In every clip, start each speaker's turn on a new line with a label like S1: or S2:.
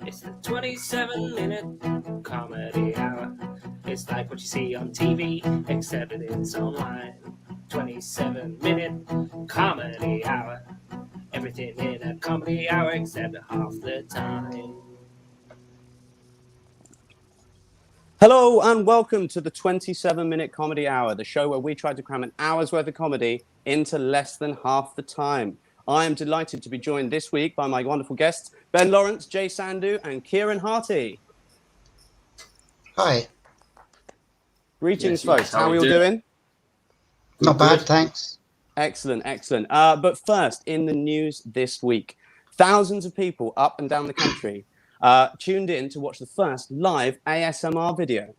S1: It's the 27-minute comedy hour. It's like what you see on TV, except it is online. 27-minute comedy hour. Everything in a comedy hour except half the time.
S2: Hello and welcome to the 27-minute comedy hour, the show where we try to cram an hour's worth of comedy into less than half the time. I am delighted to be joined this week by my wonderful guests, Ben Lawrence, Jay Sandhu, and Kieran Harty.
S3: Hi.
S2: Greetings, folks. How are you all doing?
S3: Not bad, thanks.
S2: Excellent, excellent. But first, in the news this week, thousands of people up and down the country tuned in to watch the first live ASMR video.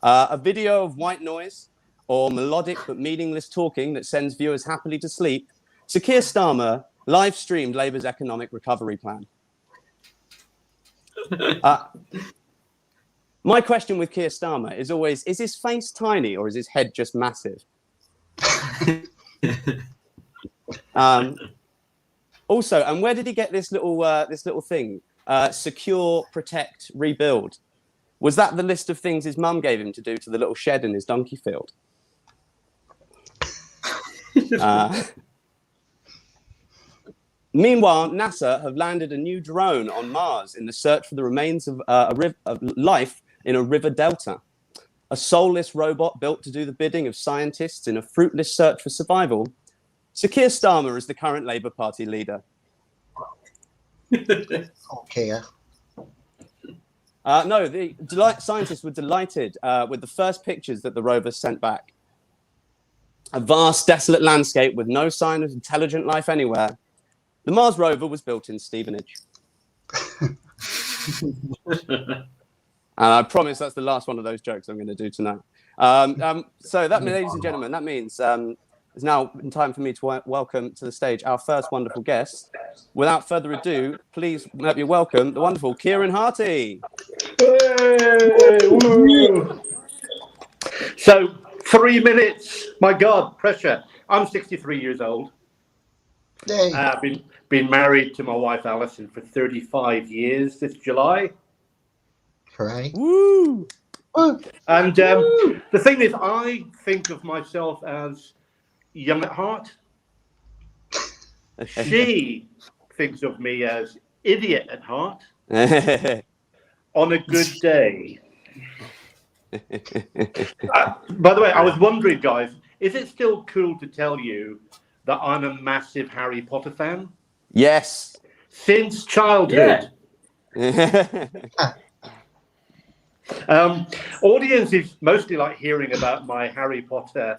S2: A video of white noise or melodic but meaningless talking that sends viewers happily to sleep. So Keir Starmer live streamed Labour's economic recovery plan. My question with Keir Starmer is always, is his face tiny or is his head just massive? Also, and where did he get this little thing? Secure, protect, rebuild. Was that the list of things his mum gave him to do to the little shed in his donkey field? Meanwhile, NASA have landed a new drone on Mars in the search for the remains of life in a river delta. A soulless robot built to do the bidding of scientists in a fruitless search for survival. So Keir Starmer is the current Labour Party leader.
S3: Okay.
S2: No, the scientists were delighted with the first pictures that the rover sent back. A vast, desolate landscape with no sign of intelligent life anywhere. The Mars rover was built in Stevenage. And I promise that's the last one of those jokes I'm going to do tonight. So that, ladies and gentlemen, that means it's now time for me to welcome to the stage our first wonderful guest. Without further ado, please let me welcome the wonderful Kieran Harty.
S4: So 3 minutes, my God, pressure. I'm 63 years old. I've been married to my wife Alison for 35 years this July.
S3: Hooray.
S2: Woo!
S4: And the thing is, I think of myself as young at heart. She thinks of me as idiot at heart. On a good day. By the way, I was wondering, guys, is it still cool to tell you that I'm a massive Harry Potter fan?
S2: Yes.
S4: Since childhood.
S2: Yeah.
S4: Audiences mostly like hearing about my Harry Potter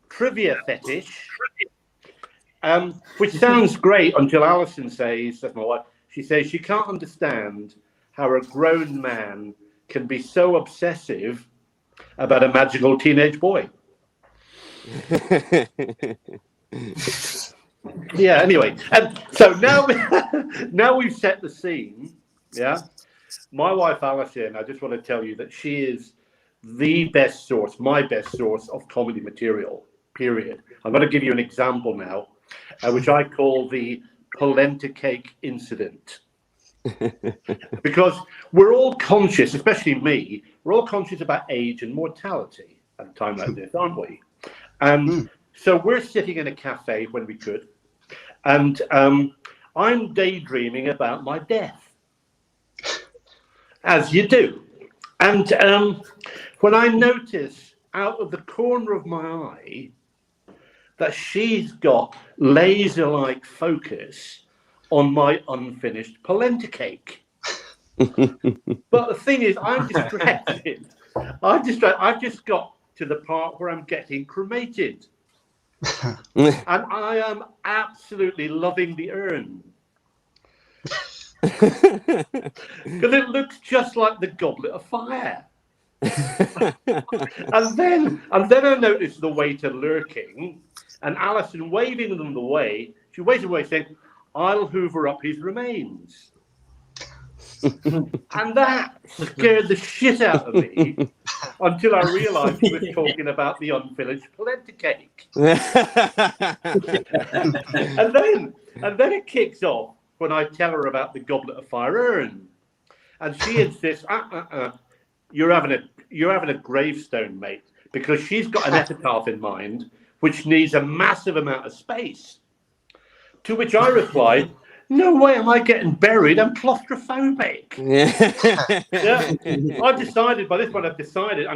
S4: trivia fetish, which sounds great until Alison says, that's my wife, she says she can't understand how a grown man can be so obsessive about a magical teenage boy. Yeah, anyway. And so now we've set the scene, yeah? My wife, Alison, I just want to tell you that she is the best source, my best source of comedy material, period. I'm going to give you an example now, which I call the Polenta cake incident. Because we're all conscious, especially me, we're all conscious about age and mortality at a time like this, aren't we? And so we're sitting in a cafe when we could, and I'm daydreaming about my death, as you do. And when I notice out of the corner of my eye that she's got laser-like focus on my unfinished polenta cake. But the thing is, I'm distracted. I've just got to the part where I'm getting cremated. And I am absolutely loving the urn. Because it looks just like the Goblet of Fire. and then I noticed the waiter lurking, and Alison waving them away. She waves away saying, "I'll hoover up his remains." And that scared the shit out of me until I realised he was talking about the unfinished polenta cake. and then it kicks off when I tell her about the Goblet of Fire urn, and she insists, "You're having a gravestone, mate," because she's got an epitaph in mind which needs a massive amount of space. To which I replied, "No way am I getting buried. I'm claustrophobic." Yeah. I've decided I'm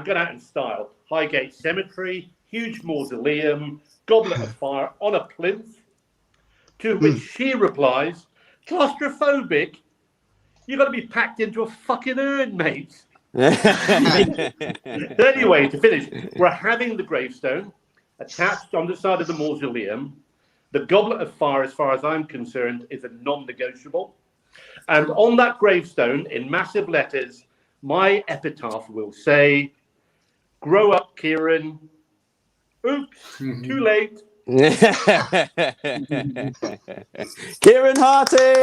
S4: going out in style. Highgate Cemetery, huge mausoleum, Goblet of Fire on a plinth. To which she replies, "Claustrophobic? You've got to be packed into a fucking urn, mate." Anyway, to finish, we're having the gravestone attached on the side of the mausoleum. The Goblet of Fire, as far as I'm concerned, is a non-negotiable. And on that gravestone, in massive letters, my epitaph will say, "Grow up, Kieran. Oops, too late."
S2: Kieran Harty!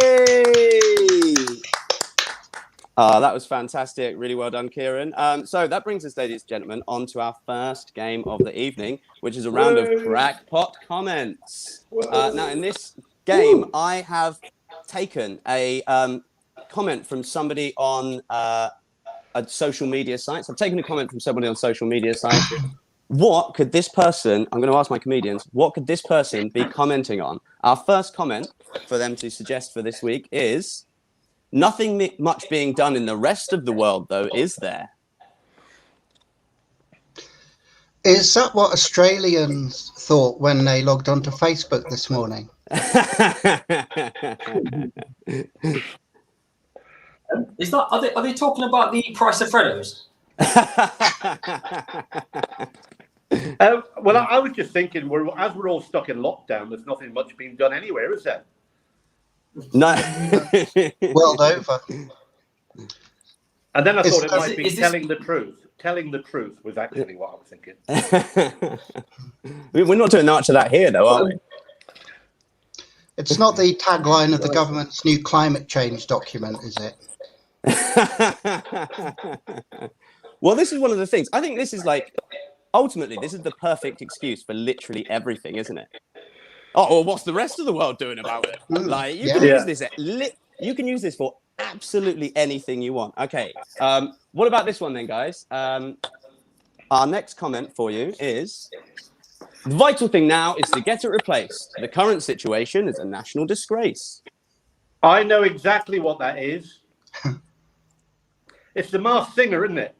S2: That was fantastic. Really well done, Kieran. So that brings us, ladies and gentlemen, on to our first game of the evening, which is a round of crackpot comments. Now, in this game, I have taken a comment from somebody on a social media site. So I've taken a comment from somebody on social media site. What could this person, I'm going to ask my comedians, what could this person be commenting on? Our first comment for them to suggest for this week is, "Nothing much being done in the rest of the world, though, is there?"
S3: Is that what Australians thought when they logged onto Facebook this morning?
S5: Is that are they talking about the price of Freddos?
S4: Well, I was just thinking, as we're all stuck in lockdown, there's nothing much being done anywhere, is there?
S2: No.
S3: World over.
S4: And then I thought it might be telling the truth. Telling the truth was actually what I was thinking.
S2: We're not doing much of that here, though, are we?
S3: It's not the tagline of the government's new climate change document, is it?
S2: Well, this is one of the things. I think this is ultimately, this is the perfect excuse for literally everything, isn't it? Oh, well, what's the rest of the world doing about it? You can use this. You can use this for absolutely anything you want. Okay. What about this one then, guys? Our next comment for you is, "The vital thing now is to get it replaced. The current situation is a national disgrace."
S4: I know exactly what that is. It's the Masked Singer, isn't it?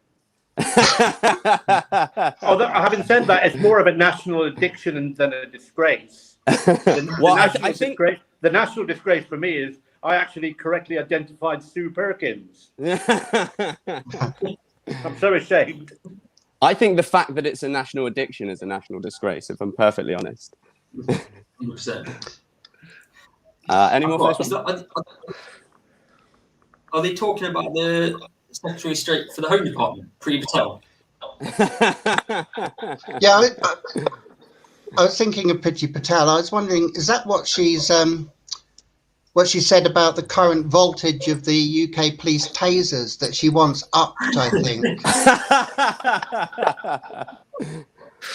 S4: Although, having said that, it's more of a national addiction than a disgrace. The national disgrace for me is I actually correctly identified Sue Perkins. I'm so ashamed.
S2: I think the fact that it's a national addiction is a national disgrace, if I'm perfectly honest.
S5: 100%.
S2: Any more for this one?
S5: Are they talking about the Secretary of State for the Home Department, Priti Patel?
S3: Yeah, I was thinking of Priti Patel. I was wondering, is that what she's what she said about the current voltage of the UK police tasers that she wants upped, I think?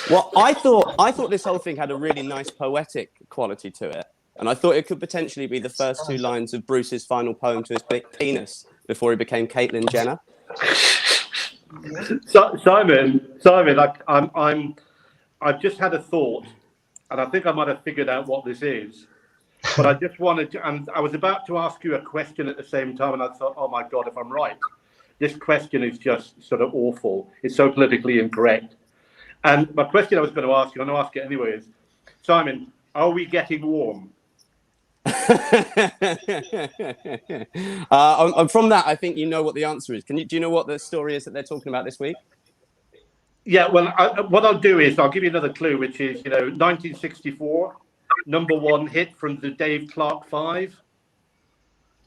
S2: Well, I thought this whole thing had a really nice poetic quality to it, and I thought it could potentially be the first two lines of Bruce's final poem to his penis before he became Caitlyn Jenner.
S4: Simon, I've just had a thought, and I think I might have figured out what this is. But I just wanted to, and I was about to ask you a question at the same time, and I thought, oh my God, if I'm right, this question is just sort of awful. It's so politically incorrect. And my question I was going to ask you, I'm going to ask it anyway, is, Simon, are we getting warm?
S2: From that, I think you know what the answer is. Do you know what the story is that they're talking about this week?
S4: Yeah, well, what I'll do is I'll give you another clue, which is 1964, #1 hit from the Dave Clark 5,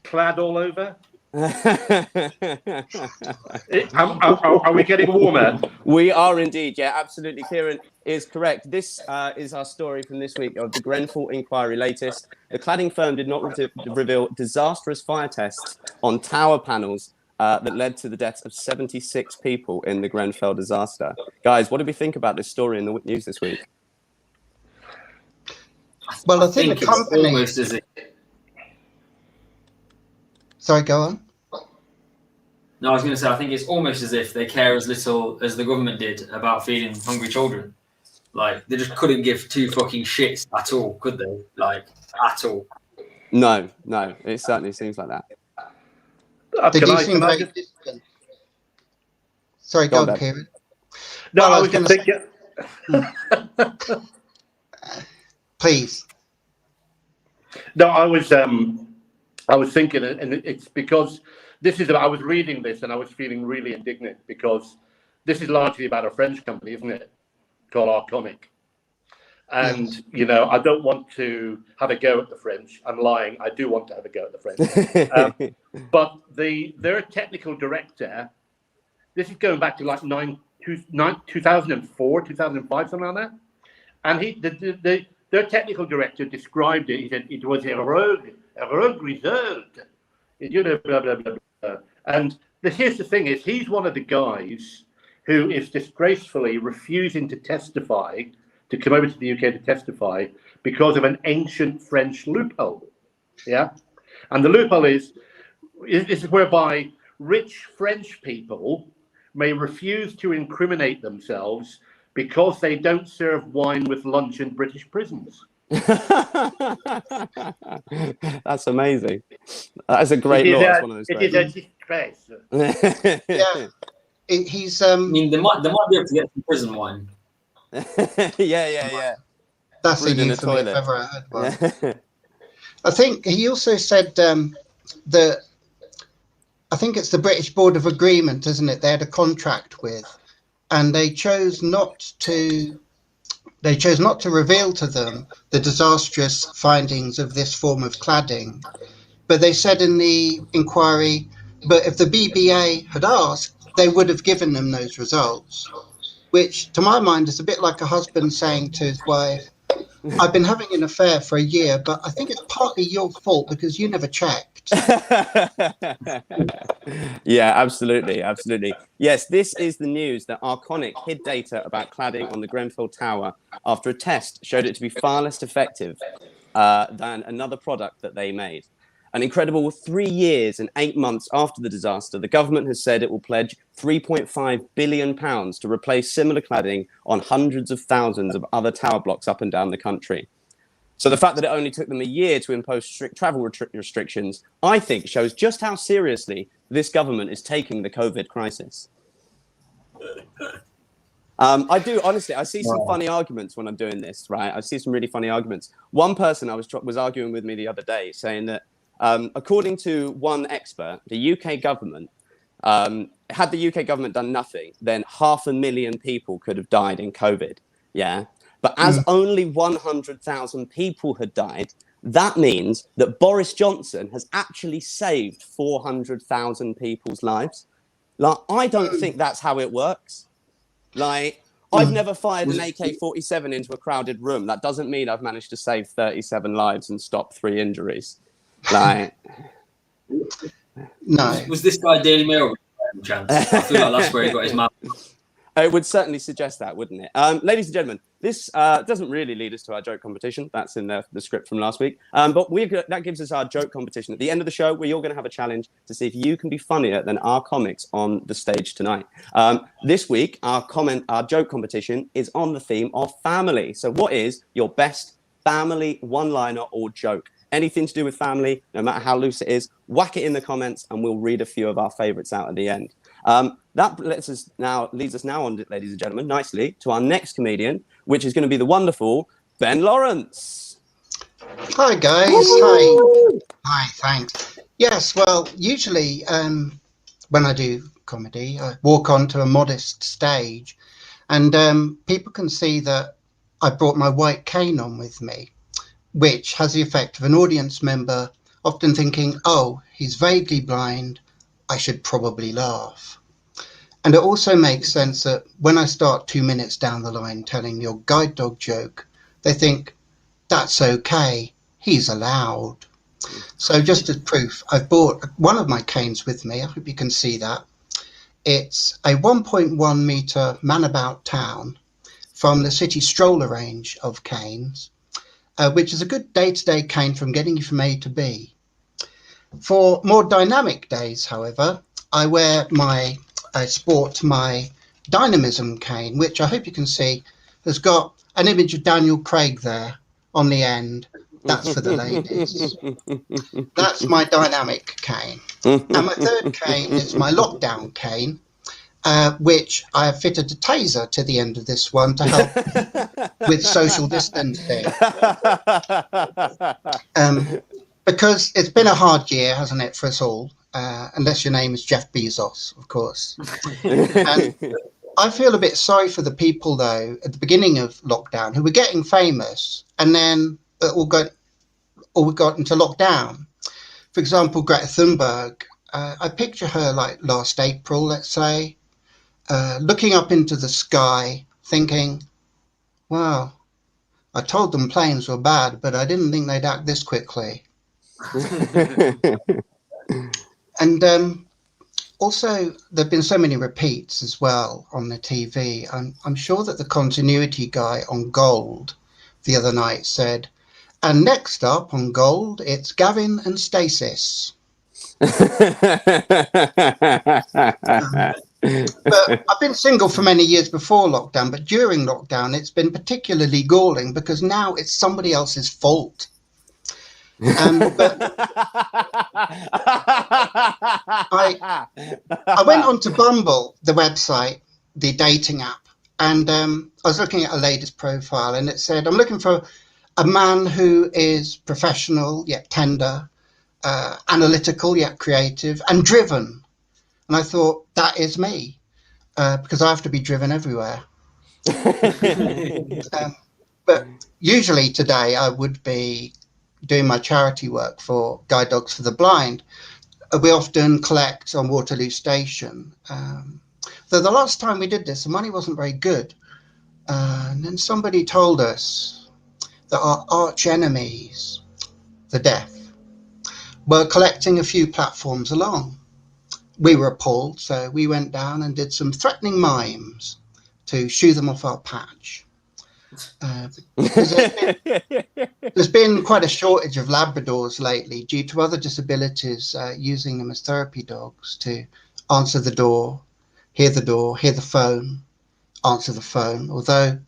S4: Clad All Over. Are we getting warmer?
S2: We are indeed. Yeah, absolutely. Kieran is correct. This is our story from this week of the Grenfell inquiry latest. The cladding firm did not reveal disastrous fire tests on tower panels that led to the deaths of 76 people in the Grenfell disaster. Guys, what did we think about this story in the news this week?
S3: Well, I think the company...
S5: almost as if...
S3: Sorry, go on.
S5: No, I was going to say, I think it's almost as if they care as little as the government did about feeding hungry children. Like, they just couldn't give two fucking shits at all, could they? Like, at all.
S2: No, it certainly seems like that.
S3: Sorry, go on, Kieran.
S4: No, I was going to think...
S3: Please.
S4: No, I was thinking, and it's because I was reading this and I was feeling really indignant because this is largely about a French company, isn't it? Called Our Comic. And, I don't want to have a go at the French. I'm lying. I do want to have a go at the French. But their technical director, this is going back to like 2004, 2005, something like that. And their technical director described it. He said it was a rogue result. Blah, blah, blah, blah. And here's the thing is, he's one of the guys who is disgracefully refusing to testify, to come over to the UK to testify because of an ancient French loophole. Yeah. And the loophole is whereby rich French people may refuse to incriminate themselves because they don't serve wine with lunch in British prisons.
S2: That's amazing. That's a great law. It's one of those
S4: it is a disgrace.
S3: Yeah. He's
S5: I mean, they might be able to get some prison wine.
S2: yeah.
S3: That's a euphemism if ever I heard one. I think he also said that I think it's the British Board of Agreement, isn't it? They had a contract with, and they chose not to reveal to them the disastrous findings of this form of cladding. But they said in the inquiry, but if the BBA had asked, they would have given them those results, which to my mind is a bit like a husband saying to his wife, I've been having an affair for a year, but I think it's partly your fault because you never checked.
S2: Yeah, absolutely. Yes, this is the news that Arconic hid data about cladding on the Grenfell Tower after a test showed it to be far less effective than another product that they made. An incredible 3 years and 8 months after the disaster, the government has said it will pledge £3.5 billion to replace similar cladding on hundreds of thousands of other tower blocks up and down the country. So the fact that it only took them a year to impose strict travel restrictions, I think, shows just how seriously this government is taking the COVID crisis. I do, honestly, I see some funny arguments when I'm doing this, right? I see some really funny arguments. One person was arguing with me the other day saying that according to one expert, the UK government, had the UK government done nothing, then 500,000 people could have died in COVID. Yeah. But as only 100,000 people had died, that means that Boris Johnson has actually saved 400,000 people's lives. Like, I don't think that's how it works. Like, I've never fired an AK-47 into a crowded room. That doesn't mean I've managed to save 37 lives and stop 3 injuries. Like,
S3: no.
S5: Was this guy Daily Mail? Chance? I feel like that's where he got his mouth.
S2: It would certainly suggest that, wouldn't it? Ladies and gentlemen, this doesn't really lead us to our joke competition. That's in the script from last week. But that gives us our joke competition. At the end of the show, we're all going to have a challenge to see if you can be funnier than our comics on the stage tonight. This week, our joke competition is on the theme of family. So what is your best family one-liner or joke? Anything to do with family, no matter how loose it is, whack it in the comments and we'll read a few of our favourites out at the end. That leads us now on, ladies and gentlemen, nicely to our next comedian, which is going to be the wonderful Ben Lawrence.
S3: Hi, guys. Hi. Hi, thanks. Yes, well, usually when I do comedy, I walk onto a modest stage and people can see that I brought my white cane on with me, which has the effect of an audience member often thinking, oh, he's vaguely blind, I should probably laugh. And it also makes sense that when I start 2 minutes down the line telling your guide dog joke, they think, that's okay, he's allowed. So just as proof, I've brought one of my canes with me. I hope you can see that. It's a 1.1 metre Man About Town from the City Stroller range of canes, which is a good day-to-day cane from getting you from A to B. For more dynamic days, however, I sport my dynamism cane, which I hope you can see has got an image of Daniel Craig there on the end. That's for the ladies. That's my dynamic cane. And my third cane is my lockdown cane, which I have fitted a taser to the end of this one to help with social distancing. Because it's been a hard year, hasn't it, for us all? Unless your name is Jeff Bezos, of course. And I feel a bit sorry for the people, though, at the beginning of lockdown who were getting famous and then all got into lockdown. For example, Greta Thunberg, I picture her like last April, let's say, looking up into the sky, thinking, wow, I told them planes were bad, but I didn't think they'd act this quickly. And also, there have been so many repeats as well on the TV. I'm sure that the continuity guy on Gold the other night said, and next up on Gold, it's Gavin and Stasis. But I've been single for many years before lockdown, but during lockdown, it's been particularly galling because now it's somebody else's fault. But I went onto Bumble, the website, the dating app, and I was looking at a lady's profile, and it said, I'm looking for a man who is professional yet tender, analytical yet creative, and driven. And I thought, that is me, because I have to be driven everywhere. But usually today I would be doing my charity work for Guide Dogs for the Blind. We often collect on Waterloo Station. Though the last time we did this, the money wasn't very good. And then somebody told us that our arch enemies, the deaf, were collecting a few platforms along. We were appalled, so we went down and did some threatening mimes to shoo them off our patch. There's been quite a shortage of Labradors lately due to other disabilities using them as therapy dogs to answer the door, hear the phone, answer the phone. Although,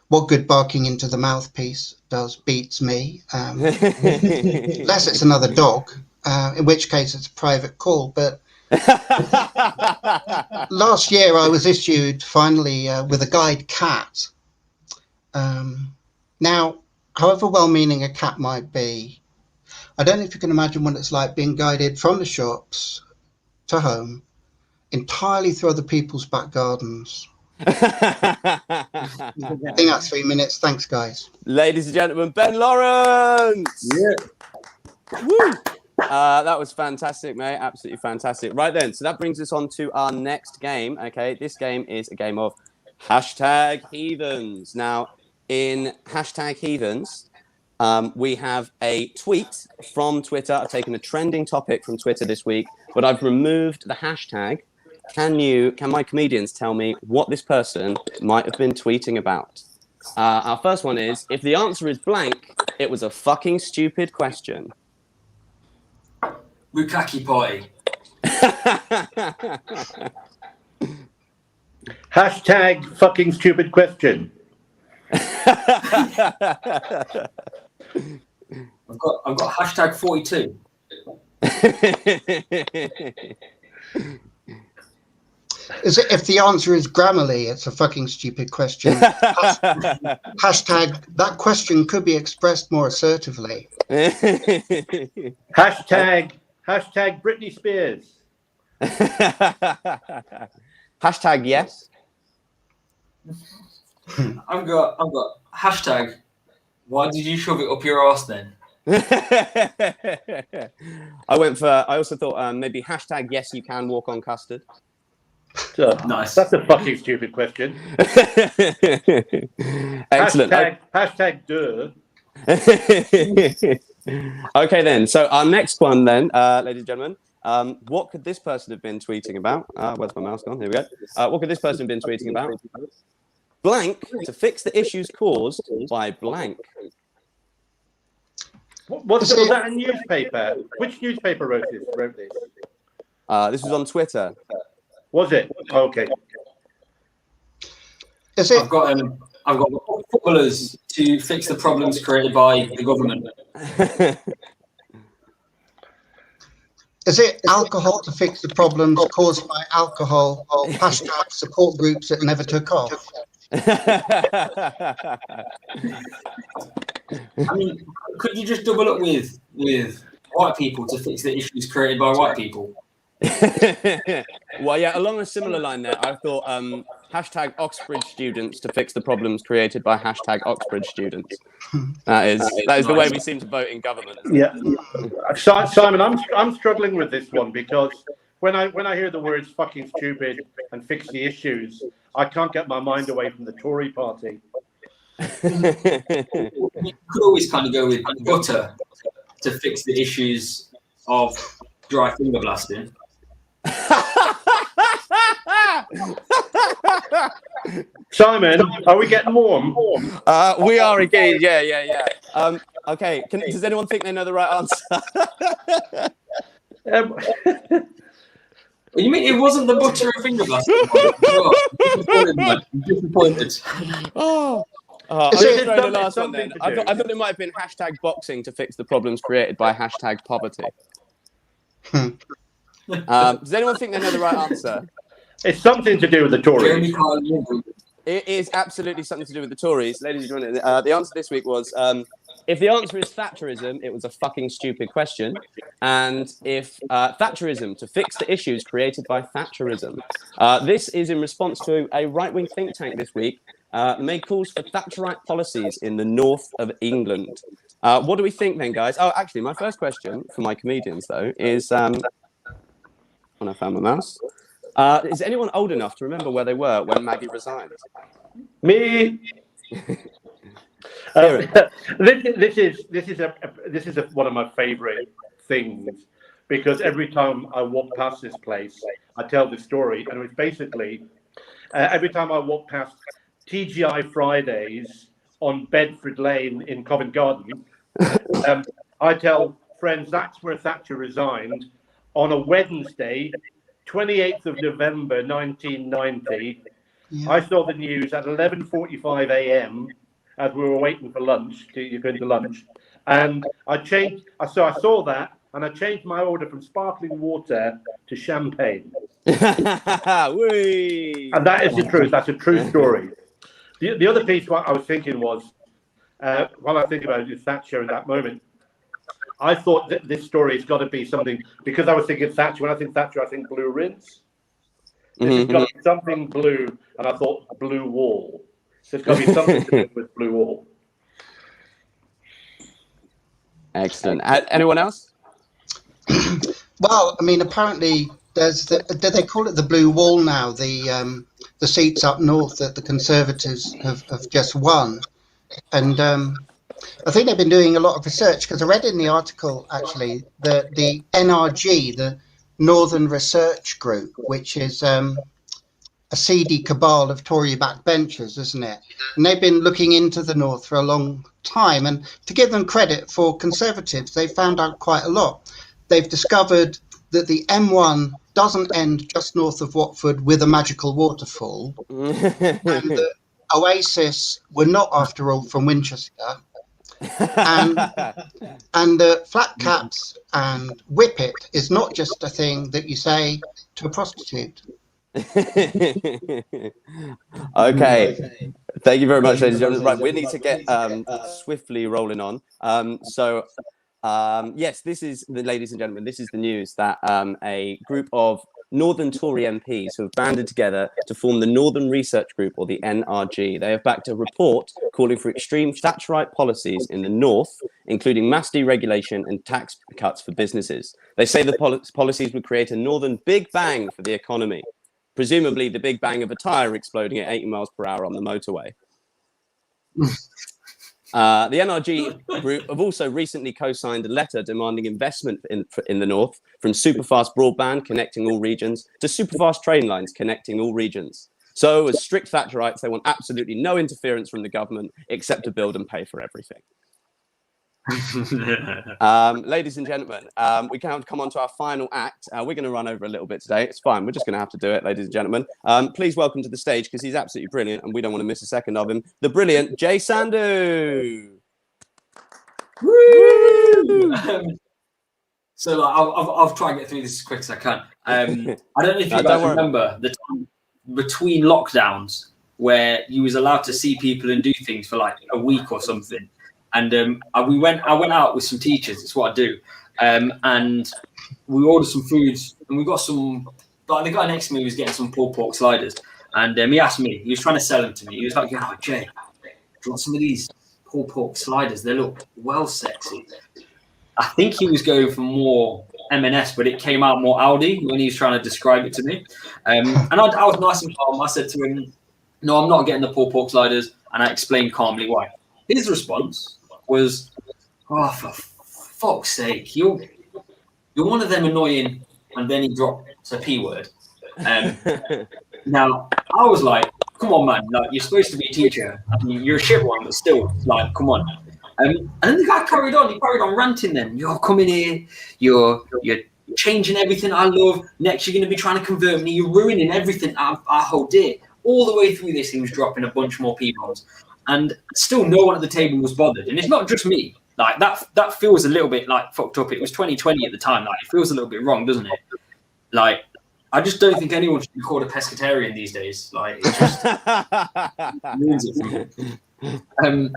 S3: what good barking into the mouthpiece does beats me. Unless it's another dog, in which case it's a private call. But last year I was issued finally with a guide cat. Now, however well-meaning a cat might be, I don't know if you can imagine what it's like being guided from the shops to home, entirely through other people's back gardens. I think that's 3 minutes. Thanks, guys.
S2: Ladies and gentlemen, Ben Lawrence!
S5: Yeah.
S2: Woo! That was fantastic, mate. Absolutely fantastic. Right then, so that brings us on to our next game. Okay, this game is a game of #Heathens. Now, in #Heathens, we have a tweet from Twitter. I've taken a trending topic from Twitter this week, but I've removed the hashtag. Can my comedians tell me what this person might have been tweeting about? Our first one is, if the answer is blank, it was a fucking stupid question.
S5: Bukkake party.
S4: #fucking stupid question.
S5: I've got #42.
S3: Is it if the answer is Grammarly, it's a fucking stupid question. Hashtag that question could be expressed more assertively.
S4: Hashtag Britney Spears.
S2: Hashtag yes.
S5: I've got hashtag. Why did you shove it up your arse then?
S2: I also thought maybe hashtag yes you can walk on custard.
S4: So,
S5: Nice.
S4: That's a fucking stupid question.
S2: Excellent.
S4: Hashtag duh.
S2: Okay then, so our next one then, ladies and gentlemen, what could this person have been tweeting about? Where's my mouse gone? Here we go. What could this person have been tweeting about? Blank to fix the issues caused by blank.
S4: Was that a newspaper? Which newspaper wrote this?
S2: This was on Twitter.
S4: Was it? Oh, okay.
S3: Is it?
S5: I've got footballers to fix the problems created by the government.
S3: Is it alcohol to fix the problems caused by alcohol? Hashtag support groups that never took off.
S5: I mean, could you just double up with white people to fix the issues created by white people?
S2: Well, yeah, along a similar line there, I thought hashtag Oxbridge students to fix the problems created by hashtag Oxbridge students. That is the way we seem to vote in government.
S4: Yeah, Simon, I'm struggling with this one because when I hear the words "fucking stupid" and "fix the issues," I can't get my mind away from the Tory party.
S5: You could always kind of go with butter to fix the issues of dry finger blasting.
S4: Simon, are we getting warm?
S2: We are again. Yeah. Okay. Does anyone think they know the right answer?
S5: You mean it wasn't the butter and finger blasting? Disappointed.
S2: I thought it might have been hashtag boxing to fix the problems created by hashtag poverty. Does anyone think they know the right answer?
S4: It's something to do with the Tories.
S2: It is absolutely something to do with the Tories. Ladies and gentlemen, the answer this week was, if the answer is Thatcherism, it was a fucking stupid question. And if Thatcherism, to fix the issues created by Thatcherism. This is in response to a right-wing think tank this week made calls for Thatcherite policies in the north of England. What do we think then, guys? Oh, actually, my first question for my comedians, though, is... when I found my mouse. Is anyone old enough to remember where they were when Maggie resigned?
S4: Me. This is one of my favourite things because every time I walk past this place, I tell the story, and it's basically every time I walk past TGI Fridays on Bedford Lane in Covent Garden, I tell friends that's where Thatcher resigned. On a Wednesday, 28th of November, 1990, I saw the news at 11:45 a.m. as we were waiting for lunch, to go to lunch, and I saw that, and I changed my order from sparkling water to champagne. And that is the truth. That's a true story. The other piece what I was thinking was, while I think about it, Thatcher in that moment, I thought that this story has got to be something, because I was thinking Thatcher. When I think Thatcher, I think blue rinse. This has got to be something blue, and I thought blue wall. So it's got to be something to do with blue wall.
S2: Excellent. Anyone else?
S3: Well, I mean, apparently there's did they call it the blue wall now? The seats up north that the Conservatives have just won, and I think they've been doing a lot of research, because I read in the article actually that the NRG, the Northern Research Group, which is a seedy cabal of Tory backbenchers, isn't it? And they've been looking into the North for a long time. And to give them credit for Conservatives, they found out quite a lot. They've discovered that the M1 doesn't end just north of Watford with a magical waterfall. And that Oasis were not, after all, from Winchester. And flat caps and whippet is not just a thing that you say to a prostitute.
S2: Okay. Thank you very much, ladies and gentlemen. Right, we need to get swiftly rolling on. Yes, this is ladies and gentlemen. This is the news that a group of Northern Tory MPs who have banded together to form the Northern Research Group, or the NRG. They have backed a report calling for extreme Thatcherite policies in the North, including mass deregulation and tax cuts for businesses. They say the policies would create a Northern Big Bang for the economy, presumably the Big Bang of a tyre exploding at 80 miles per hour on the motorway. The NRG group have also recently co-signed a letter demanding investment in the North, from superfast broadband connecting all regions to superfast train lines connecting all regions. So, as strict Thatcherites, they want absolutely no interference from the government except to build and pay for everything. Ladies and gentlemen, we can come on to our final act. We're going to run over a little bit today. It's fine. We're just going to have to do it, ladies and gentlemen. Please welcome to the stage, because he's absolutely brilliant and we don't want to miss a second of him, the brilliant Jay Sandu.
S5: Woo! So I'll try and get through this as quick as I can. I don't know if you guys remember the time between lockdowns where you was allowed to see people and do things for like a week or something. And I went out with some teachers. It's what I do. And we ordered some foods, and we got some. Like the guy next to me was getting some pulled pork sliders, and he asked me. He was trying to sell them to me. He was like, "Yeah, Jay, do you want some of these pulled pork sliders? They look well sexy." I think he was going for more M&S, but it came out more Aldi when he was trying to describe it to me. And I was nice and calm. I said to him, "No, I'm not getting the pulled pork sliders," and I explained calmly why. His response was, "Oh, for fuck's sake, you're one of them annoying," and then he dropped a P word. Now, I was like, "Come on, man, like, you're supposed to be a teacher. I mean, you're a shit one, but still, like, come on." And then the guy carried on ranting then. "You're coming here, you're changing everything I love. Next, you're going to be trying to convert me. You're ruining everything I hold dear." All the way through this, he was dropping a bunch more P-bombs. And still no one at the table was bothered. And it's not just me. Like, that feels a little bit, like, fucked up. It was 2020 at the time. Like, it feels a little bit wrong, doesn't it? Like, I just don't think anyone should be called a pescatarian these days. Like, it just ruins it for me.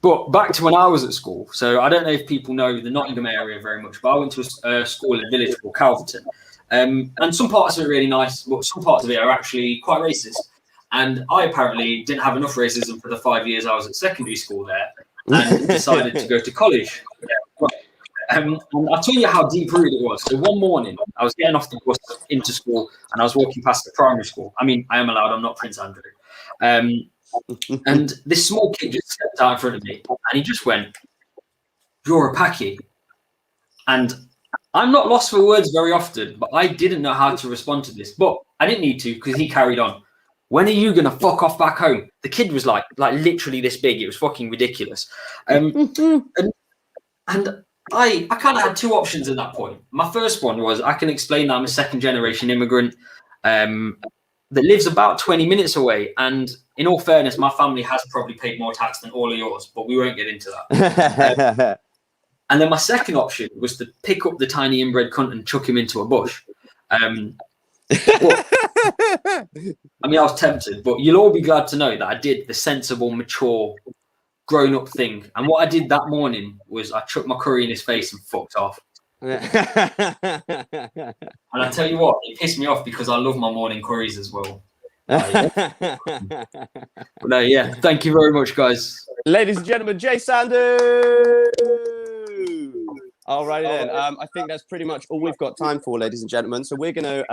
S5: But back to when I was at school. So I don't know if people know the Nottingham area very much, but I went to a school in a village called Calverton. And some parts of it are really nice, but some parts of it are actually quite racist. And I apparently didn't have enough racism for the 5 years I was at secondary school there, and decided to go to college. And I'll tell you how deep-rooted it was. So one morning, I was getting off the bus into school, and I was walking past the primary school. I mean, I am allowed. I'm not Prince Andrew. And this small kid just stepped out in front of me, and he just went, "You're a Paki." And I'm not lost for words very often, but I didn't know how to respond to this. But I didn't need to, because he carried on. "When are you going to fuck off back home?" The kid was like literally this big. It was fucking ridiculous. And I kind of had two options at that point. My first one was, I can explain that I'm a second generation immigrant that lives about 20 minutes away. And in all fairness, my family has probably paid more tax than all of yours, but we won't get into that. And then my second option was to pick up the tiny inbred cunt and chuck him into a bush. I mean, I was tempted, but you'll all be glad to know that I did the sensible, mature, grown-up thing. And what I did that morning was I chucked my curry in his face and fucked off. And I tell you what, it pissed me off because I love my morning curries as well. No, yeah. Thank you very much, guys.
S2: Ladies and gentlemen, Jay Sandu. All right then. I think that's pretty much all we've got time for, ladies and gentlemen. So we're going to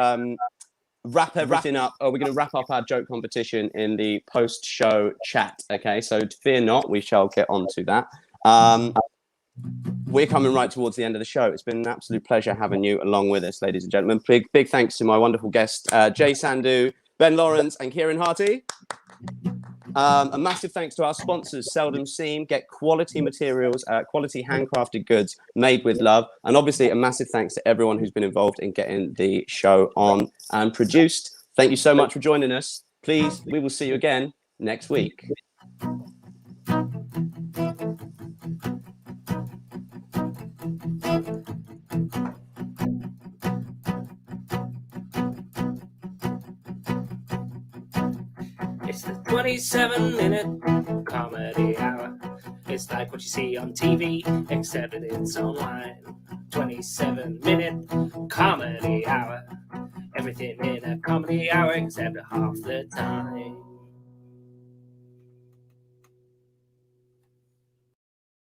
S2: wrap everything up. We're going to wrap up our joke competition in the post-show chat. Okay, so fear not, we shall get on to that. We're coming right towards the end of the show. It's been an absolute pleasure having you along with us, ladies and gentlemen. Big thanks to my wonderful guests, Jay Sandu, Ben Lawrence, and Kieran Harty. A massive thanks to our sponsors, Seldom Seen. Get quality materials, quality handcrafted goods made with love. And obviously a massive thanks to everyone who's been involved in getting the show on and produced. Thank you so much for joining us. Please, we will see you again next week.
S1: It's the 27-minute comedy hour. It's like what you see on TV, except it's online. 27-minute comedy hour. Everything in a comedy hour except half the time.